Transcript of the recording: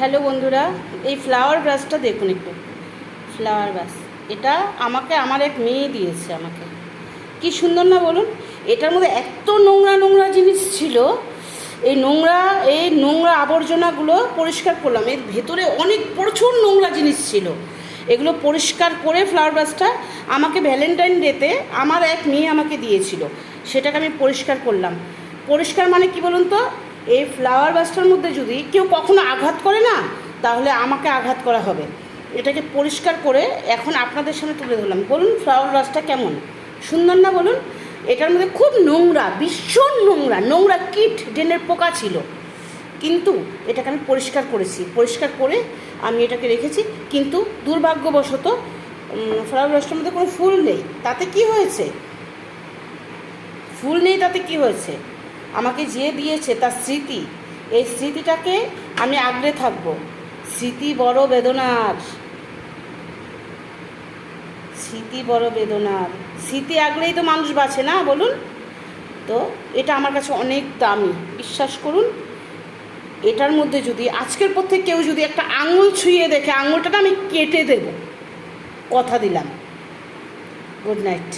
Hello বন্ধুরা, এই flower ব্রাশটা দেখুন একটু। ফ্লাওয়ার ব্রাশ এটা আমাকে আমার এক মেয়ে দিয়েছে আমাকে। কি সুন্দর না বলুন? এটার মধ্যে এত নোংরা নোংরা জিনিস ছিল। এই নোংরা আবর্জনাগুলো পরিষ্কার করলাম। এর ভেতরে অনেক প্রচুর নোংরা জিনিস ছিল। এগুলো পরিষ্কার করে ফ্লাওয়ার ব্রাশটা আমাকে ভ্যালেন্টাইন ডেতে আমার এক মেয়ে আমাকে দিয়েছিল। সেটাকে আমি পরিষ্কার করলাম। পরিষ্কার মানে কি বলুন তো? এই ফ্লাওয়ার ব্রাশটার মধ্যে যদি কেউ কখনো আঘাত করে না, তাহলে আমাকে আঘাত করা হবে। এটাকে পরিষ্কার করে এখন আপনাদের সামনে তুলে ধরলাম। বলুন ফ্লাওয়ার ব্রাশটা কেমন সুন্দর না বলুন? এটার মধ্যে খুব নোংরা, ভীষণ নোংরা নোংরা কীট ড্রেনের পোকা ছিল, কিন্তু এটাকে আমি পরিষ্কার করেছি। পরিষ্কার করে আমি এটাকে রেখেছি। কিন্তু দুর্ভাগ্যবশত ফ্লাওয়ার ব্রাশটার মধ্যে কোনো ফুল নেই। তাতে কি হয়েছে? ফুল নেই তাতে কি হয়েছে? আমাকে যে দিয়েছে তার স্মৃতি, এই স্মৃতিটাকে আমি আগলে থাকবো। স্মৃতি বড় বেদনার, স্মৃতি বড় বেদনার। স্মৃতি আগলেই তো মানুষ বাঁচে না বলুন? তো এটা আমার কাছে অনেক দামি, বিশ্বাস করুন। এটার মধ্যে যদি আজকের পর থেকে কেউ যদি একটা আঙুল ছুঁয়ে দেখে, আঙুলটা আমি কেটে দেব, কথা দিলাম। Good night.